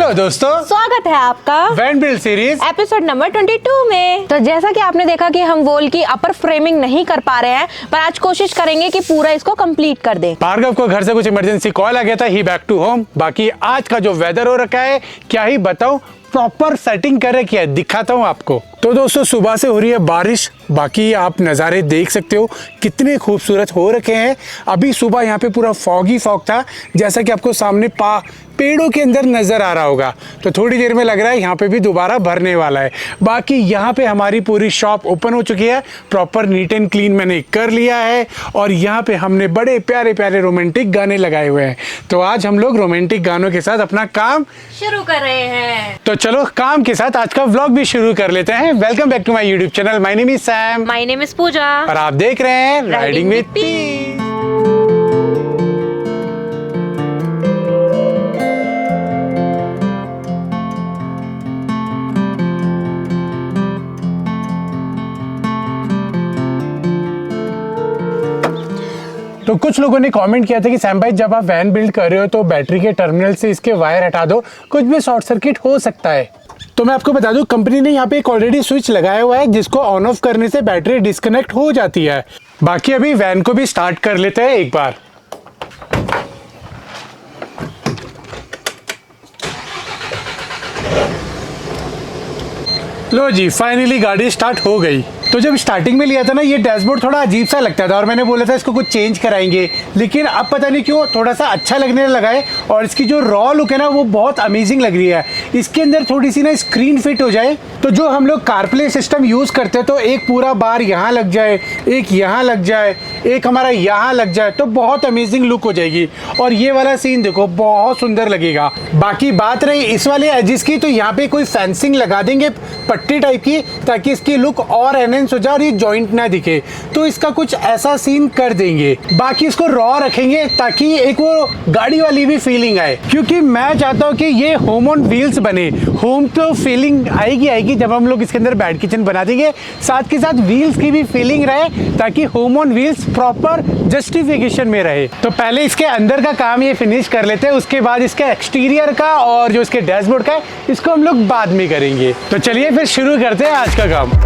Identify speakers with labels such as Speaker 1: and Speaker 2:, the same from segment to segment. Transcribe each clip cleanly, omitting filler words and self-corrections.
Speaker 1: Hello दोस्तों,
Speaker 2: स्वागत है आपका
Speaker 1: van build series
Speaker 2: episode number 22 में। तो जैसा कि आपने देखा कि हम वॉल की अपर फ्रेमिंग नहीं कर पा रहे हैं, पर आज कोशिश करेंगे कि पूरा इसको कंप्लीट कर दें।
Speaker 1: भार्गव को घर से कुछ इमरजेंसी कॉल आ गया था, ही बैक टू होम। बाकी आज का जो वेदर हो रखा है क्या ही बताऊं, प्रॉपर सेटिंग कर रखी है, दिखाता हूं आपको। तो दोस्तों सुबह से हो रही है बारिश, बाकी आप नज़ारे देख सकते हो कितने खूबसूरत हो रखे हैं। अभी सुबह यहाँ पे पूरा फॉगी फॉग था, जैसा कि आपको सामने पेड़ों के अंदर नज़र आ रहा होगा। तो थोड़ी देर में लग रहा है यहाँ पे भी दोबारा भरने वाला है। बाकी यहाँ पे हमारी पूरी शॉप ओपन हो चुकी है, प्रॉपर नीट एंड क्लीन मैंने कर लिया है। और यहाँ पे हमने बड़े प्यारे प्यारे रोमांटिक गाने लगाए हुए हैं। तो आज हम लोग रोमांटिक गानों के साथ अपना काम
Speaker 2: शुरू कर रहे हैं।
Speaker 1: तो चलो काम के साथ आज का व्लॉग भी शुरू कर लेते हैं। Welcome back to my YouTube channel. My name is Sam.
Speaker 2: My name is Pooja.
Speaker 1: और आप देख रहे हैं राइडिंग विद पी। तो कुछ लोगों ने कमेंट किया था कि सैम भाई जब आप वैन बिल्ड कर रहे हो तो बैटरी के टर्मिनल से इसके वायर हटा दो, कुछ भी शॉर्ट सर्किट हो सकता है। तो मैं आपको बता दूं, कंपनी ने यहाँ पे एक ऑलरेडी स्विच लगाया हुआ है जिसको ऑन ऑफ करने से बैटरी डिस्कनेक्ट हो जाती है। बाकी अभी वैन को भी स्टार्ट कर लेते हैं एक बार। लो जी, फाइनली गाड़ी स्टार्ट हो गई। तो जब स्टार्टिंग में लिया था ना, ये डैशबोर्ड थोड़ा अजीब सा लगता था और मैंने बोला था इसको कुछ चेंज कराएंगे, लेकिन अब पता नहीं क्यों थोड़ा सा अच्छा लगने लगा है। और इसकी जो रॉ लुक है ना वो बहुत अमेजिंग लग रही है। इसके अंदर थोड़ी सी ना स्क्रीन फिट हो जाए तो जो हम लोग कारप्ले सिस्टम यूज़ करते हैं तो एक पूरा बार यहाँ लग जाए, एक यहाँ लग जाए, एक हमारा यहाँ लग जाए तो बहुत अमेजिंग लुक हो जाएगी। और ये वाला सीन देखो बहुत सुंदर लगेगा। बाकी बात रही इस वाले एजिस की, तो यहाँ पे कोई फेंसिंग लगा देंगे पट्टी टाइप की, ताकि इसकी लुक और एनहेंस हो जाए और ये जॉइंट ना दिखे। तो इसका कुछ ऐसा सीन कर देंगे। बाकी इसको रॉ रखेंगे ताकि एक वो गाड़ी वाली भी फीलिंग आए, क्योंकि मैं चाहता हूँ कि ये होम ऑन व्हील्स बने। होम तो फीलिंग आएगी जब हम लोग इसके अंदर बैड किचन बना देंगे, साथ के साथ व्हील्स की भी फीलिंग रहे, ताकि home on wheels proper justification में रहे। तो पहले इसके अंदर का काम ये फिनिश कर लेते हैं, उसके बाद इसके एक्सटीरियर का और जो इसके डैशबोर्ड का है इसको हम लोग बाद में करेंगे। तो चलिए फिर शुरू करते हैं आज का काम।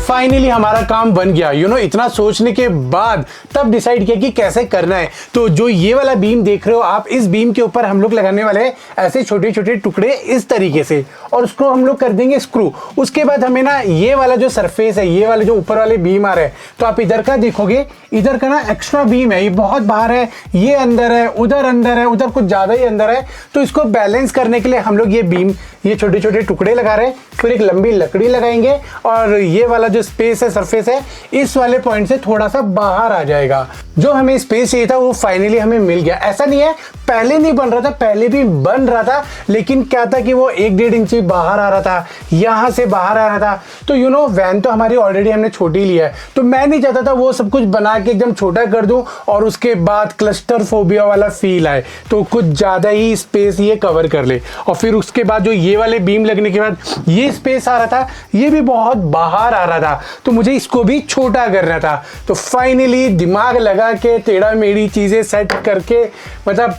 Speaker 1: फाइनली हमारा काम बन गया। इतना सोचने के बाद तब डिसाइड किया कि कैसे करना है। तो जो ये वाला बीम देख रहे हो आप, इस बीम के ऊपर हम लोग लगाने वाले हैं ऐसे छोटे छोटे टुकड़े इस तरीके से, और उसको हम लोग कर देंगे स्क्रू। उसके बाद हमें ना ये वाला जो सरफेस है, ये वाले जो ऊपर वाले बीम आ रहे हैं, तो आप इधर का देखोगे, इधर का ना एक्स्ट्रा बीम है, ये बहुत बाहर है, ये अंदर है, उधर अंदर है, उधर कुछ ज्यादा ही अंदर है। तो इसको बैलेंस करने के लिए हम लोग ये बीम, ये छोटे छोटे टुकड़े लगा रहे हैं, फिर एक लंबी लकड़ी लगाएंगे और ये वाला जो स्पेस है, सरफेस है, इस वाले पॉइंट से थोड़ा सा बाहर आ जाएगा। जो हमें स्पेस चाहिए था वो फाइनली हमें मिल गया। ऐसा नहीं है पहले नहीं बन रहा था, पहले भी बन रहा था, लेकिन क्या था कि वो 1-1.5 इंची बाहर आ रहा था, यहाँ से बाहर आ रहा था। तो वैन तो हमारी ऑलरेडी हमने छोटी ली है, तो मैं नहीं चाहता था वो सब कुछ बना के एकदम छोटा कर दूं और उसके बाद क्लस्टर फोबिया वाला फील आए, तो कुछ ज़्यादा ही स्पेस ये कवर कर ले। और फिर उसके बाद जो ये वाले बीम लगने के बाद ये स्पेस आ रहा था, ये भी बहुत बाहर आ रहा था, तो मुझे इसको भी छोटा करना था। तो फाइनली दिमाग लगा के टेढ़ा मेढ़ी चीज़ें सेट करके, मतलब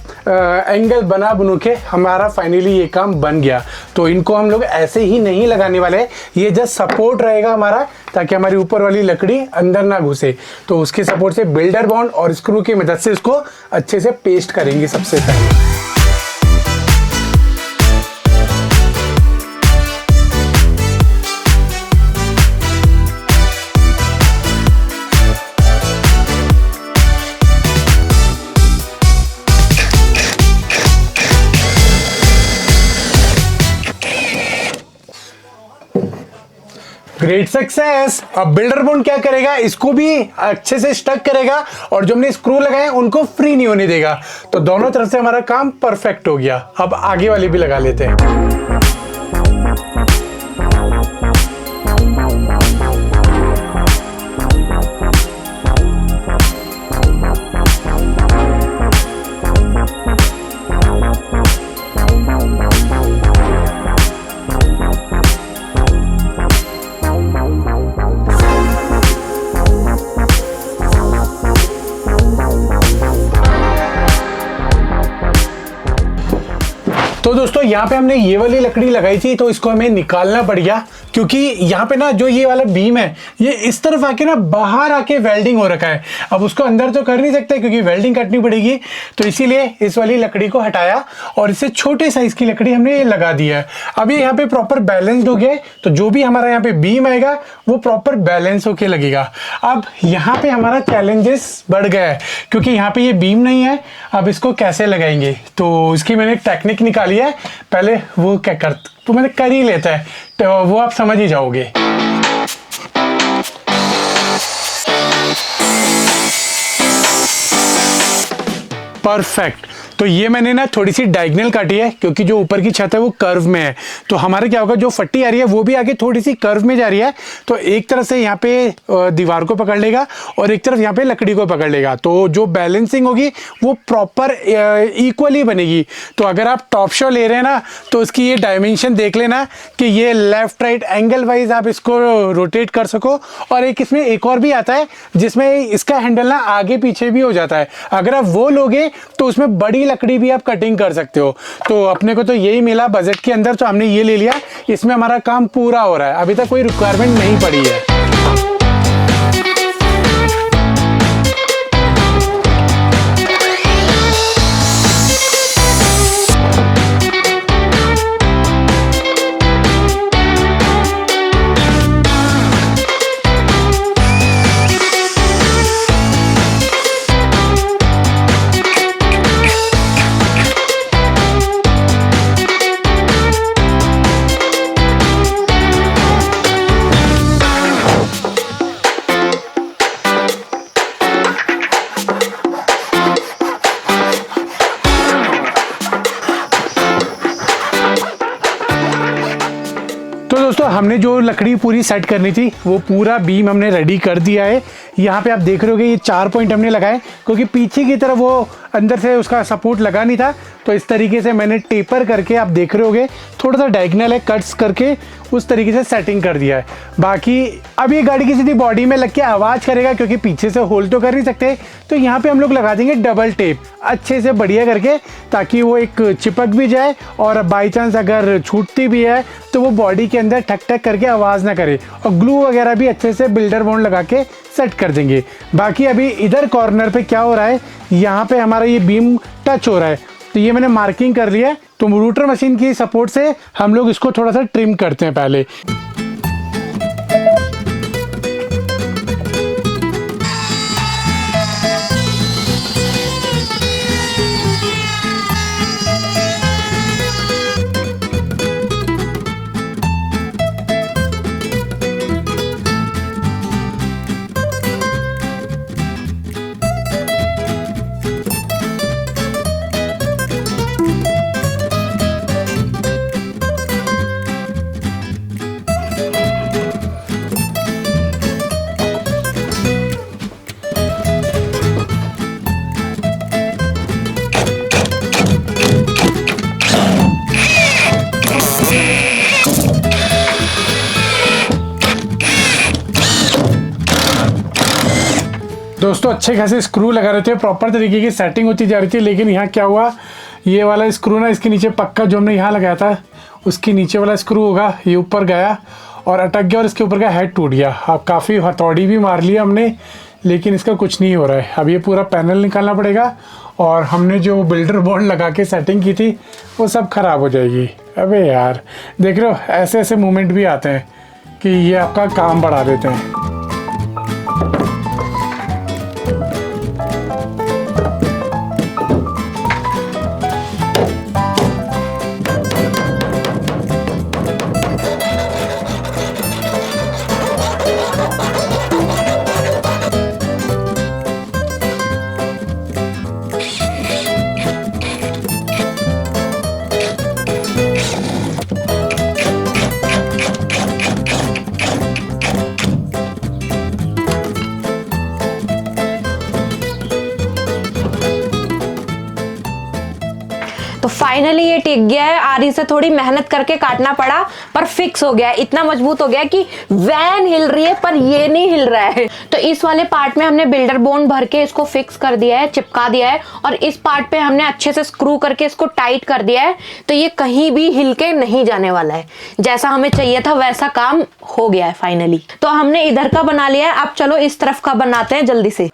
Speaker 1: एंगल बना बनू के हमारा फाइनली ये काम बन गया। तो इनको हम लोग ऐसे ही नहीं लगाने वाले, ये जस्ट सपोर्ट रहेगा हमारा, ताकि हमारी ऊपर वाली लकड़ी अंदर ना घुसे। तो उसके सपोर्ट से बिल्डर बॉन्ड और स्क्रू की मदद से इसको अच्छे से पेस्ट करेंगे सबसे पहले। Great success. अब बिल्डर बॉन्ड क्या करेगा, इसको भी अच्छे से स्टक करेगा और जो हमने स्क्रू लगाए उनको फ्री नहीं होने देगा। तो दोनों तरफ से हमारा काम परफेक्ट हो गया। अब आगे वाली भी लगा लेते हैं। तो दोस्तों यहाँ पे हमने ये वाली लकड़ी लगाई थी, तो इसको हमें निकालना पड़ गया क्योंकि यहाँ पे ना जो ये वाला बीम है ये इस तरफ आके ना बाहर आके वेल्डिंग हो रखा है। अब उसको अंदर तो कर नहीं सकते क्योंकि वेल्डिंग कटनी पड़ेगी, तो इसीलिए इस वाली लकड़ी को हटाया और इसे छोटे साइज की लकड़ी हमने ये लगा दी है। अब ये यहाँ पे प्रॉपर बैलेंस्ड हो गया, तो जो भी हमारा यहाँ पे बीम आएगा वो प्रॉपर बैलेंस होके लगेगा। अब यहाँ पे हमारा चैलेंजेस बढ़ गया है क्योंकि यहाँ पे ये बीम नहीं है। अब इसको कैसे लगाएंगे, तो इसकी मैंने एक टेक्निक निकाली है, पहले वो क्या तो मैंने कर ही लेता है, तो वो आप समझ ही जाओगे। परफेक्ट। तो ये मैंने ना थोड़ी सी डायगोनल काटी है क्योंकि जो ऊपर की छत है वो कर्व में है, तो हमारे क्या होगा जो फट्टी आ रही है वो भी आगे थोड़ी सी कर्व में जा रही है, तो एक तरफ से यहाँ पे दीवार को पकड़ लेगा और एक तरफ यहाँ पे लकड़ी को पकड़ लेगा, तो जो बैलेंसिंग होगी वो प्रॉपर इक्वली बनेगी। तो अगर आप टॉप शो ले रहे हैं ना तो उसकी ये डायमेंशन देख लेना कि ये लेफ्ट राइट एंगल वाइज आप इसको रोटेट कर सको। और एक इसमें एक और भी आता है जिसमें इसका हैंडल ना आगे पीछे भी हो जाता है, अगर आप वो लोगे तो उसमें बड़ी लकड़ी भी आप कटिंग कर सकते हो। तो अपने को तो यही मिला बजट के अंदर, तो हमने ये ले लिया, इसमें हमारा काम पूरा हो रहा है, अभी तक कोई रिक्वायरमेंट नहीं पड़ी है। दोस्तों हमने जो लकड़ी पूरी सेट करनी थी वो पूरा बीम हमने रेडी कर दिया है। यहाँ पे आप देख रहे होगे ये 4 पॉइंट हमने लगाए क्योंकि पीछे की तरफ वो अंदर से उसका सपोर्ट लगा नहीं था, तो इस तरीके से मैंने टेपर करके आप देख रहे होगे थोड़ा सा डायगोनल है कट्स करके उस तरीके से सेटिंग कर दिया है। बाकी अब ये गाड़ी की सीधी बॉडी में लग के आवाज़ करेगा क्योंकि पीछे से होल्ड तो कर नहीं सकते, तो यहाँ पे हम लोग लगा देंगे डबल टेप अच्छे से बढ़िया करके, ताकि वो एक चिपक भी जाए और बाई चांस अगर छूटती भी है तो वो बॉडी के अंदर ठक ठक करके आवाज़ ना करे। और ग्लू वगैरह भी अच्छे से बिल्डर बॉन्ड लगा के सेट कर देंगे। बाकी अभी इधर कॉर्नर पे क्या हो रहा है, यहाँ पे हमारा ये बीम टच हो रहा है, तो ये मैंने मार्किंग कर लिया है। तो रूटर मशीन की सपोर्ट से हम लोग इसको थोड़ा सा ट्रिम करते हैं पहले। दोस्तों अच्छे खासे स्क्रू लगा रहे थे, प्रॉपर तरीके की सेटिंग होती जा रही थी, लेकिन यहाँ क्या हुआ, ये वाला स्क्रू ना इसके नीचे पक्का जो हमने यहाँ लगाया था उसके नीचे वाला स्क्रू होगा, ये ऊपर गया और अटक गया और इसके ऊपर का हेड टूट गया। अब काफ़ी हथौड़ी भी मार लिया हमने, लेकिन इसका कुछ नहीं हो रहा है। अब ये पूरा पैनल निकालना पड़ेगा और हमने जो बिल्डर बॉन्ड लगा के सेटिंग की थी वो सब ख़राब हो जाएगी। अबे यार देख रहे हो ऐसे ऐसे मोमेंट भी आते हैं कि ये आपका काम बढ़ा देते हैं।
Speaker 2: तो फाइनली ये टिक गया है। आरी से थोड़ी मेहनत करके काटना पड़ा पर फिक्स हो गया है। इतना मजबूत हो गया कि वैन हिल रही है पर ये नहीं हिल रहा है। तो इस वाले पार्ट में हमने बिल्डर बॉन्ड भर के इसको फिक्स कर दिया है, चिपका दिया है, और इस पार्ट पे हमने अच्छे से स्क्रू करके इसको टाइट कर दिया है। तो ये कहीं भी हिल के नहीं जाने वाला है। जैसा हमें चाहिए था वैसा काम हो गया है फाइनली। तो हमने इधर का बना लिया है, अब चलो इस तरफ का बनाते हैं जल्दी से।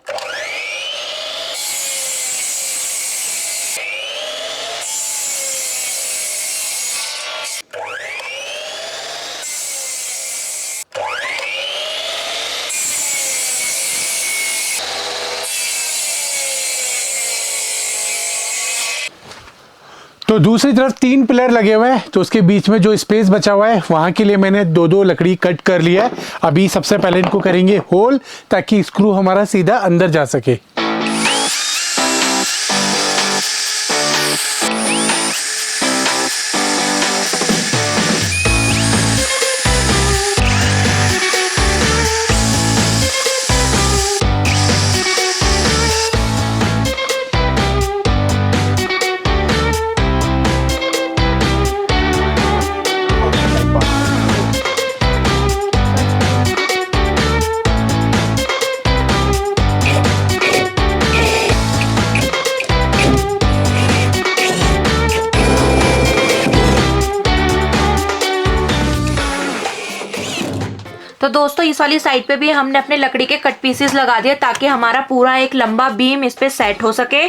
Speaker 1: तो दूसरी तरफ 3 पिलर लगे हुए हैं, तो उसके बीच में जो स्पेस बचा हुआ है वहां के लिए मैंने 2-2 लकड़ी कट कर लिया है। अभी सबसे पहले इनको करेंगे होल, ताकि स्क्रू हमारा सीधा अंदर जा सके।
Speaker 2: तो दोस्तों इस वाली साइड पे भी हमने अपने लकड़ी के कट पीसेस लगा दिए ताकि हमारा पूरा एक लंबा बीम इस पे सेट हो सके।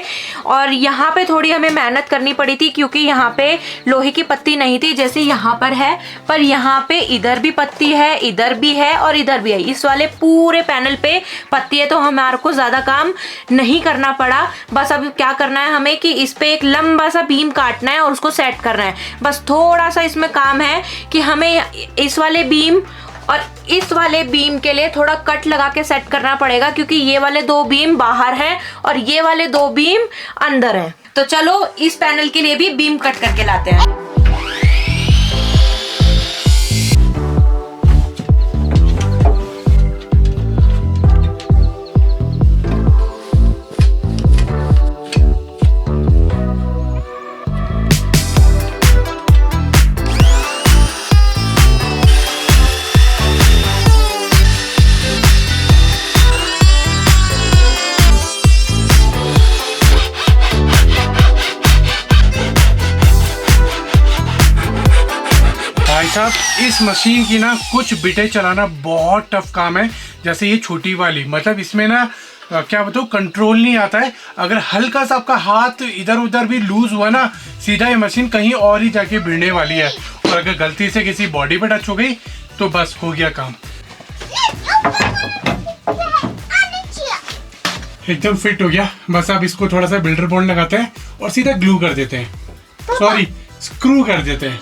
Speaker 2: और यहाँ पे थोड़ी हमें मेहनत करनी पड़ी थी क्योंकि यहाँ पे लोहे की पत्ती नहीं थी जैसे यहाँ पर है, पर यहाँ पे इधर भी पत्ती है, इधर भी है और इधर भी है। इस वाले पूरे पैनल पे पत्ती है, तो हमारे को ज्यादा काम नहीं करना पड़ा। बस अब क्या करना है हमें कि इस पे एक लंबा सा बीम काटना है और उसको सेट करना है। बस थोड़ा सा इसमें काम है कि हमें इस वाले बीम और इस वाले बीम के लिए थोड़ा कट लगा के सेट करना पड़ेगा, क्योंकि ये वाले 2 बीम बाहर हैं और ये वाले 2 बीम अंदर हैं। तो चलो इस पैनल के लिए भी बीम कट करके लाते हैं।
Speaker 1: भाई साहब, इस मशीन की ना कुछ बिटें चलाना बहुत टफ काम है। जैसे ये छोटी वाली, मतलब इसमें ना क्या बताऊँ, कंट्रोल नहीं आता है। अगर हल्का सा आपका हाथ इधर उधर भी लूज हुआ ना, सीधा ये मशीन कहीं और ही जाके भिड़ने वाली है। और अगर गलती से किसी बॉडी पे टच हो गई तो बस हो गया काम। एकदम फिट हो गया। बस अब इसको थोड़ा सा बिल्डर बॉन्ड लगाते हैं और सीधा ग्लू कर देते हैं, सॉरी स्क्रू कर देते हैं।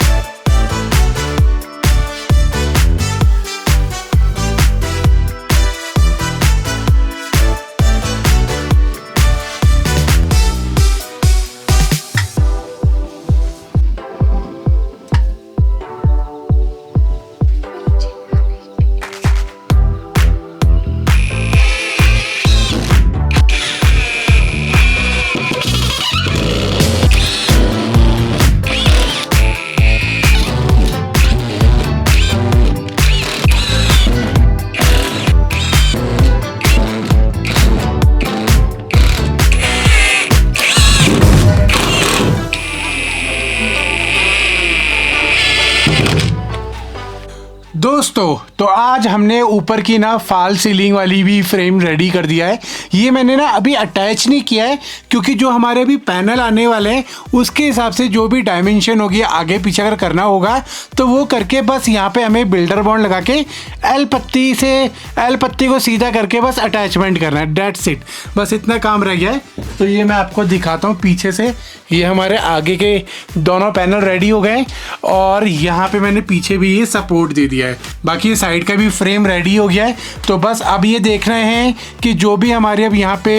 Speaker 1: दोस्तों, तो आज हमने ऊपर की ना फॉल सीलिंग वाली भी फ्रेम रेडी कर दिया है। ये मैंने ना अभी अटैच नहीं किया है, क्योंकि जो हमारे अभी पैनल आने वाले हैं उसके हिसाब से जो भी डायमेंशन होगी आगे पीछे अगर करना होगा तो वो करके बस यहाँ पे हमें बिल्डर बॉन्ड लगा के एल पत्ती को सीधा करके बस अटैचमेंट करना है। डेट्स इट, बस इतना काम रह गया है। तो ये मैं आपको दिखाता हूँ पीछे से। ये हमारे आगे के दोनों पैनल रेडी हो गए और यहाँ पे मैंने पीछे भी ये सपोर्ट दे दिया है। है। बाकी ये साइड का भी फ्रेम रेडी हो गया है। तो बस अब ये देख रहे हैं कि जो भी हमारी अब यहाँ पे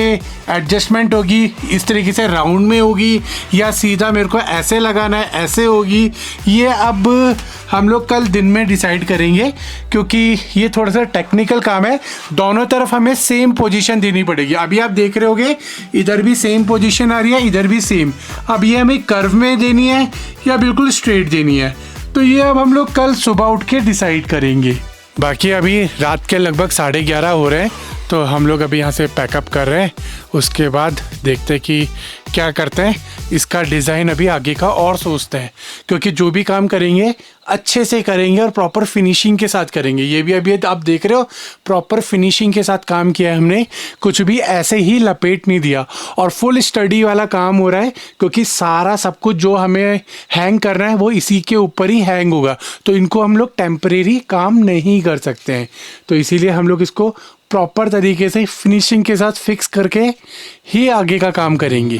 Speaker 1: एडजस्टमेंट होगी इस तरीके से राउंड में होगी या सीधा मेरे को ऐसे लगाना है ऐसे होगी, ये अब हम लोग कल दिन में डिसाइड करेंगे, क्योंकि ये थोड़ा सा टेक्निकल काम है। दोनों तरफ हमें सेम पोजीशन देनी पड़ेगी। अभी आप देख रहे होगे इधर भी सेम पोजीशन आ रही है, इधर भी सेम। अब ये हमें कर्व में देनी है या बिल्कुल स्ट्रेट देनी है, तो ये अब हम लोग कल सुबह उठ के डिसाइड करेंगे। बाकी अभी रात के लगभग 11:30 हो रहे हैं, तो हम लोग अभी यहाँ से पैकअप कर रहे हैं। उसके बाद देखते हैं कि क्या करते हैं। इसका डिज़ाइन अभी आगे का और सोचते हैं, क्योंकि जो भी काम करेंगे अच्छे से करेंगे और प्रॉपर फिनिशिंग के साथ करेंगे। ये भी अभी आप देख रहे हो प्रॉपर फिनिशिंग के साथ काम किया है हमने, कुछ भी ऐसे ही लपेट नहीं दिया। और फुल स्टडी वाला काम हो रहा है, क्योंकि सारा सब कुछ जो हमें हैंग करना है वो इसी के ऊपर ही हैंग होगा। तो इनको हम लोग टेम्परेरी काम नहीं कर सकते हैं, तो इसीलिए हम लोग इसको प्रॉपर तरीके से फिनिशिंग के साथ फिक्स करके ही आगे का काम करेंगे।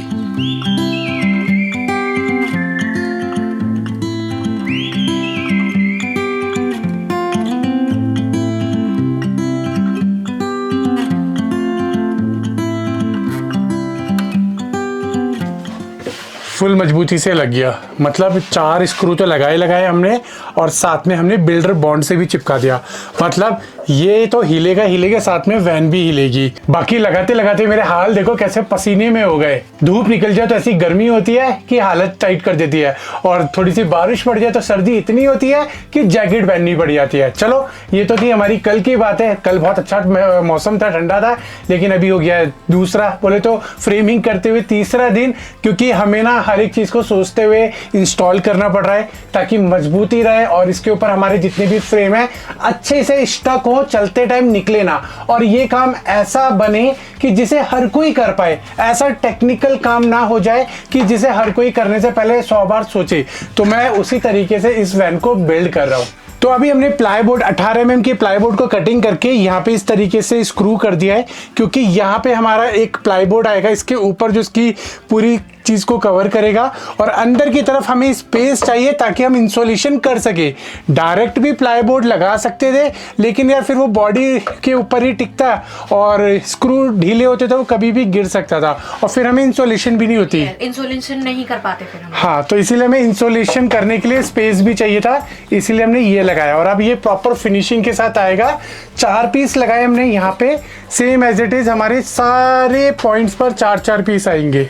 Speaker 1: फुल मजबूती से लग गया, मतलब 4 स्क्रू तो लगाए हमने और साथ में हमने बिल्डर बॉन्ड से भी चिपका दिया। मतलब ये तो हिलेगा, साथ में वैन भी हिलेगी। बाकी लगाते लगाते मेरे हाल देखो कैसे पसीने में हो गए। धूप निकल जाए तो ऐसी गर्मी होती है कि हालत टाइट कर देती है, और थोड़ी सी बारिश पड़ जाए तो सर्दी इतनी होती है कि जैकेट पहननी पड़ जाती है। चलो ये तो थी हमारी कल की बात है। कल बहुत अच्छा मौसम था, ठंडा था, लेकिन अभी हो गया है दूसरा, बोले तो फ्रेमिंग करते हुए तीसरा दिन, क्योंकि हमें ना हर एक चीज़ को सोचते हुए इंस्टॉल करना पड़ रहा है ताकि मजबूती रहे और इसके ऊपर हमारे जितने भी फ्रेम है अच्छे से स्टक हो, चलते टाइम निकले ना। और ये काम ऐसा बने कि जिसे हर कोई कर पाए, ऐसा टेक्निकल काम ना हो जाए कि जिसे हर कोई करने से पहले 100 बार सोचे। तो मैं उसी तरीके से इस वैन को बिल्ड कर रहा हूँ। तो अभी हमने प्लाईबोर्ड 18 mm की प्लाईबोर्ड को कटिंग करके यहाँ पे इस तरीके से स्क्रू कर दिया है, क्योंकि यहाँ पे हमारा एक प्लाईबोर्ड आएगा, इसके ऊपर जो इसकी पूरी चीज़ को कवर करेगा, और अंदर की तरफ हमें स्पेस चाहिए ताकि हम इंसोलेशन कर सके। डायरेक्ट भी प्लाईबोर्ड लगा सकते थे, लेकिन यार फिर वो बॉडी के ऊपर ही टिकता और स्क्रू ढीले होते तो वो कभी भी गिर सकता था, और फिर हमें इंसोलेशन भी नहीं होती,
Speaker 2: इंसोलेशन नहीं कर पाते फिर हम।
Speaker 1: हाँ, तो इसीलिए हमें इंसोलेशन करने के लिए स्पेस भी चाहिए था, इसीलिए हमने ये लगाया। और अब ये प्रॉपर फिनिशिंग के साथ आएगा। 4 पीस लगाए हमने यहाँ पे, सेम एज इट इज हमारे सारे पॉइंट्स पर 4-4 पीस आएंगे।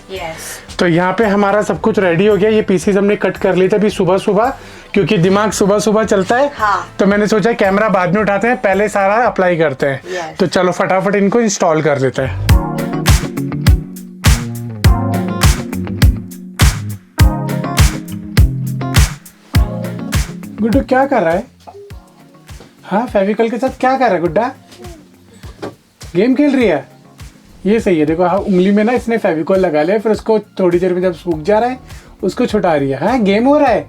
Speaker 1: तो यहाँ पे हमारा सब कुछ रेडी हो गया। ये पीसेस हमने कट कर लिए थे अभी सुबह, क्योंकि दिमाग सुबह चलता है।
Speaker 2: हाँ।
Speaker 1: तो मैंने सोचा कैमरा बाद में उठाते हैं, पहले सारा अप्लाई करते हैं। तो चलो फटाफट इनको इंस्टॉल कर लेते हैं। गुड्डू क्या कर रहा है? हाँ, फेविकॉल के साथ क्या कर रहा है गुड्डा? गेम खेल रही है? ये सही है। देखो हाँ, उंगली में ना इसने फेविकॉल लगा लिया, फिर उसको थोड़ी देर में जब सूख जा रहा है उसको छुटा रही है। हाँ, गेम हो रहा है।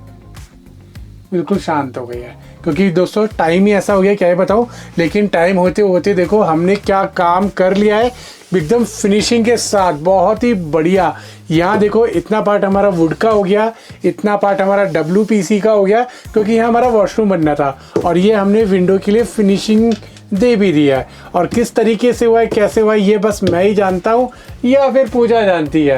Speaker 1: बिल्कुल शांत हो गई है, क्योंकि दोस्तों टाइम ही ऐसा हो गया, क्या है बताऊँ। लेकिन टाइम होते होते देखो हमने क्या काम कर लिया है, एकदम फिनिशिंग के साथ, बहुत ही बढ़िया। यहाँ देखो इतना पार्ट हमारा वुड का हो गया, इतना पार्ट हमारा WPC का हो गया, क्योंकि यहाँ हमारा वॉशरूम बनना था, और ये हमने विंडो के लिए फिनिशिंग दे भी दिया है। और किस तरीके से हुआ है, कैसे हुआ है, ये बस मैं ही जानता हूँ या फिर पूजा जानती है।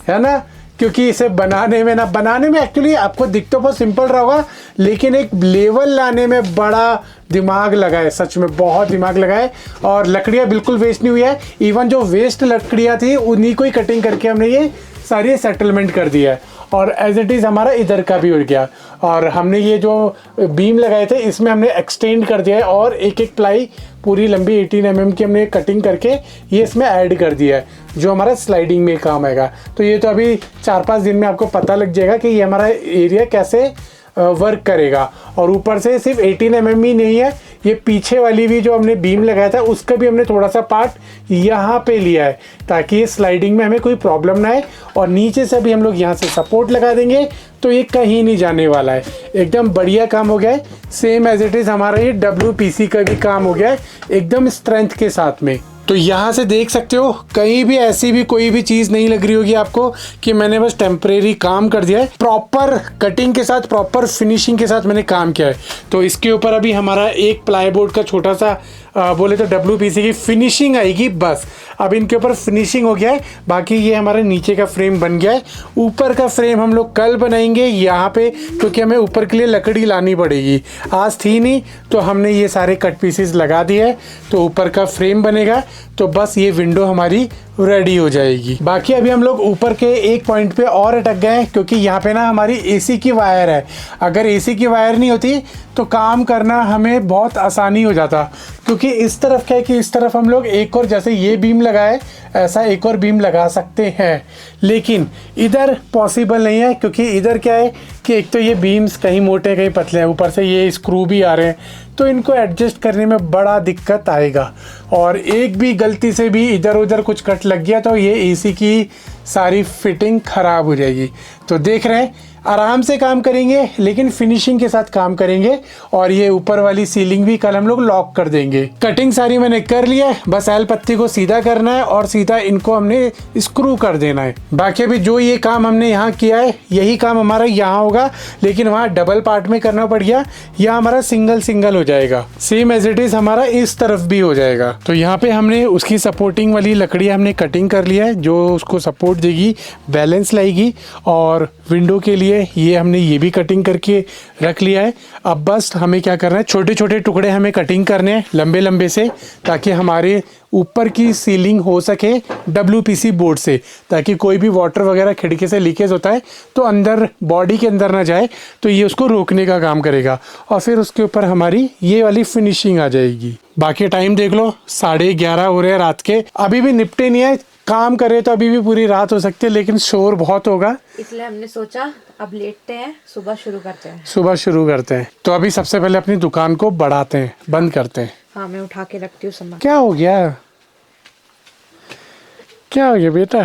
Speaker 1: है ना, क्योंकि इसे बनाने में एक्चुअली आपको दिख तो बहुत सिंपल रहा होगा, लेकिन एक लेवल लाने में बड़ा दिमाग लगा है, सच में बहुत दिमाग लगा है। और लकड़ियाँ बिल्कुल वेस्ट नहीं हुई है, इवन जो वेस्ट लकड़ियाँ थी उन्हीं को ही कटिंग करके हमने ये सारी सेटलमेंट कर दिया है। और एज इट इज़ हमारा इधर का भी हो गया। और हमने ये जो बीम लगाए थे इसमें हमने एक्सटेंड कर दिया है, और एक प्लाई पूरी लंबी 18 mm की हमने कटिंग करके ये इसमें ऐड कर दिया है, जो हमारा स्लाइडिंग में काम आएगा। तो ये तो अभी 4-5 दिन में आपको पता लग जाएगा कि ये हमारा एरिया कैसे वर्क करेगा। और ऊपर से सिर्फ 18 mm ही नहीं है, ये पीछे वाली भी जो हमने बीम लगाया था उसका भी हमने थोड़ा सा पार्ट यहाँ पे लिया है, ताकि ये स्लाइडिंग में हमें कोई प्रॉब्लम ना आए। और नीचे से भी हम लोग यहाँ से सपोर्ट लगा देंगे, तो ये कहीं नहीं जाने वाला है। एकदम बढ़िया काम हो गया है। सेम एज इट इज़ हमारा ये WPC का भी काम हो गया है, एकदम स्ट्रेंथ के साथ में। तो यहाँ से देख सकते हो कहीं भी ऐसी भी कोई भी चीज़ नहीं लग रही होगी आपको कि मैंने बस टेम्परेरी काम कर दिया है। प्रॉपर कटिंग के साथ, प्रॉपर फिनिशिंग के साथ मैंने काम किया है। तो इसके ऊपर अभी हमारा एक प्लाईबोर्ड का छोटा सा बोले तो WPC की फिनिशिंग आएगी बस। अब इनके ऊपर फिनिशिंग हो गया है, बाकी ये हमारे नीचे का फ्रेम बन गया है। ऊपर का फ्रेम हम लोग कल बनाएंगे यहाँ पे, क्योंकि हमें ऊपर के लिए लकड़ी लानी पड़ेगी, आज थी नहीं, तो हमने ये सारे कट पीसेस लगा दिए हैं। तो ऊपर का फ्रेम बनेगा, तो बस ये विंडो हमारी रेडी हो जाएगी। बाकी अभी हम लोग ऊपर के एक पॉइंट पे और अटक गए हैं, क्योंकि यहाँ पे ना हमारी AC की वायर है। अगर AC की वायर नहीं होती तो काम करना हमें बहुत आसानी हो जाता, क्योंकि इस तरफ क्या है कि इस तरफ हम लोग एक और, जैसे ये बीम लगाए ऐसा एक और बीम लगा सकते हैं, लेकिन इधर पॉसिबल नहीं है, क्योंकि इधर क्या है कि एक तो ये बीम्स कहीं मोटे कहीं पतले हैं, ऊपर से ये स्क्रू भी आ रहे हैं, तो इनको एडजस्ट करने में बड़ा दिक्कत आएगा। और एक भी गलती से भी इधर उधर कुछ कट लग गया तो ये AC की सारी फिटिंग खराब हो जाएगी। तो देख रहे हैं आराम से काम करेंगे, लेकिन फिनिशिंग के साथ काम करेंगे। और ये ऊपर वाली सीलिंग भी कल हम लोग लॉक कर देंगे। कटिंग सारी मैंने कर लिया है, बस एल पत्ती को सीधा करना है और सीधा इनको हमने स्क्रू कर देना है। बाकी अभी जो ये काम हमने यहाँ किया है यही काम हमारा यहाँ होगा, लेकिन वहाँ डबल पार्ट में करना पड़ गया, यहाँ हमारा सिंगल हो जाएगा। सेम एज इट इज हमारा इस तरफ भी हो जाएगा। तो यहाँ पे हमने उसकी सपोर्टिंग वाली लकड़ी हमने कटिंग कर लिया है, जो उसको सपोर्ट देगी, बैलेंस लाएगी। और विंडो के लिए ये हमने ये भी कटिंग करके रख लिया है। अब बस हमें क्या करना है, छोटे छोटे टुकड़े हमें कटिंग करने हैं लंबे लंबे से, ताकि हमारे ऊपर की सीलिंग हो सके WPC बोर्ड से, ताकि कोई भी वाटर वगैरह खिड़की से लीकेज होता है तो अंदर बॉडी के अंदर ना जाए, तो ये उसको रोकने का काम करेगा। और फिर उसके ऊपर हमारी ये वाली फिनिशिंग आ जाएगी। बाकी टाइम देख लो 11:30 हो रहे हैं रात के, अभी भी निपटे नहीं है। काम करे तो अभी भी पूरी रात हो सकती है, लेकिन शोर बहुत होगा,
Speaker 2: इसलिए हमने सोचा अब लेटते हैं, सुबह शुरू करते हैं।
Speaker 1: तो अभी सबसे पहले अपनी दुकान को बढ़ाते हैं, बंद करते हैं।
Speaker 2: हाँ, मैं उठा के रखती हूँ सामान।
Speaker 1: क्या हो गया बेटा?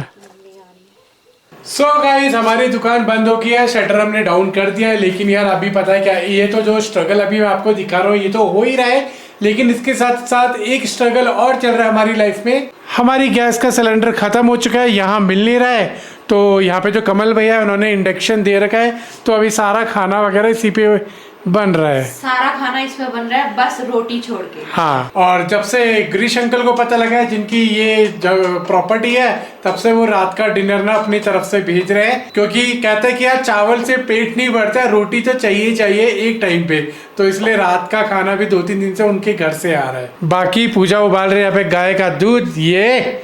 Speaker 1: सो गाइस, हमारी दुकान बंद हो गई है, शटर हमने डाउन कर दिया है। लेकिन यार अभी पता है क्या, ये तो जो स्ट्रगल अभी मैं आपको दिखा रहा हूँ ये तो हो ही रहा है, लेकिन इसके साथ साथ एक स्ट्रगल और चल रहा है हमारी लाइफ में। हमारी गैस का सिलेंडर खत्म हो चुका है, यहाँ मिल नहीं रहा है। तो यहाँ पे जो कमल भैया है उन्होंने इंडक्शन दे रखा है, तो अभी सारा खाना वगैरह इसी पे बन रहा है।
Speaker 2: सारा खाना इस पे बन रहा है, बस रोटी छोड़ के।
Speaker 1: हाँ, और जब से गिरीश अंकल को पता लगा है जिनकी ये प्रॉपर्टी है, तब से वो रात का डिनर ना अपनी तरफ से भेज रहे हैं, क्योंकि कहते हैं कि यार चावल से पेट नहीं भरता, रोटी तो चाहिए एक टाइम पे। तो इसलिए रात का खाना भी 2-3 दिन से उनके घर से आ रहा है। बाकी पूजा उबाल रहे हैं यहाँ पे गाय का दूध, ये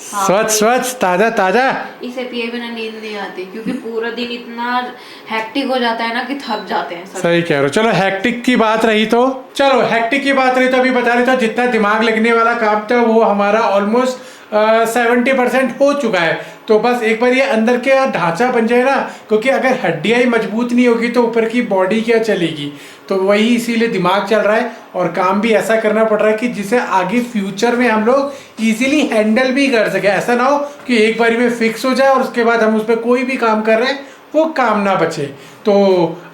Speaker 1: स्वच्छ ताजा।
Speaker 2: इसे पिए बिना नींद नहीं आती, क्योंकि पूरा दिन इतना हेक्टिक हो जाता है ना कि थक जाते हैं सब।
Speaker 1: सही कह रहे हो। चलो हेक्टिक की बात रही तो अभी बता रही तो जितना दिमाग लगने वाला काम था वो हमारा ऑलमोस्ट 70% हो चुका है। तो बस एक बार ये अंदर के ढांचा बन जाए ना, क्योंकि अगर हड्डियां ही मजबूत नहीं होगी तो ऊपर की बॉडी क्या चलेगी। तो वही इसीलिए दिमाग चल रहा है और काम भी ऐसा करना पड़ रहा है कि जिसे आगे फ्यूचर में हम लोग इजीली हैंडल भी कर सके। ऐसा ना हो कि एक बारी में फिक्स हो जाए और उसके बाद हम उस पर कोई भी काम कर रहे हैं वो काम ना बचे। तो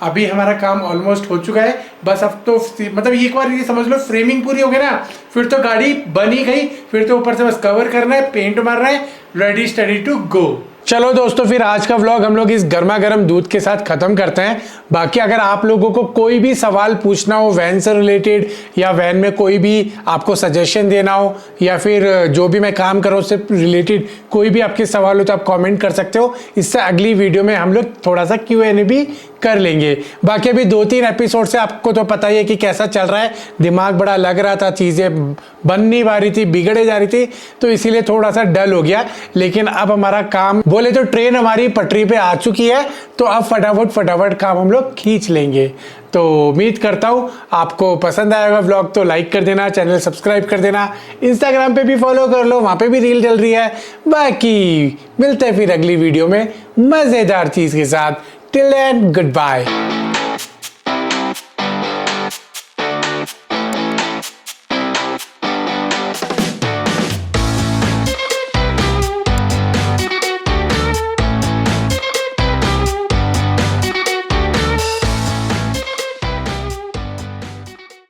Speaker 1: अभी हमारा काम ऑलमोस्ट हो चुका है, बस अब तो मतलब एक बार ये समझ लो फ्रेमिंग पूरी हो गई ना, फिर तो गाड़ी बनी गई, फिर तो ऊपर से बस कवर करना है, पेंट मारना है, रेडी स्टडी टू गो। चलो दोस्तों, फिर आज का व्लॉग हम लोग इस गर्मा गर्म दूध के साथ खत्म करते हैं। बाकी अगर आप लोगों को कोई भी सवाल पूछना हो वैन से रिलेटेड, या वैन में कोई भी आपको सजेशन देना हो, या फिर जो भी मैं काम कर रहा हूँ उससे रिलेटेड कोई भी आपके सवाल हो तो आप कमेंट कर सकते हो। इससे अगली वीडियो में हम लोग थोड़ा सा Q&A भी कर लेंगे। बाकी अभी 2-3 एपिसोड से आपको तो पता ही है कि कैसा चल रहा है, दिमाग बड़ा लग रहा था, चीज़ें बन नहीं पा रही थी, बिगड़े जा रही थी, तो इसीलिए थोड़ा सा डल हो गया। लेकिन अब हमारा काम, बोले तो ट्रेन हमारी पटरी पे आ चुकी है, तो अब फटाफट काम हम लोग खींच लेंगे। तो उम्मीद करता हूँ आपको पसंद आएगा व्लॉग, तो लाइक कर देना, चैनल सब्सक्राइब कर देना, इंस्टाग्राम पे भी फॉलो कर लो, वहाँ पे भी रील चल रही है। बाकी मिलते हैं फिर अगली वीडियो में मज़ेदार चीज़ के साथ। Till then, good bye.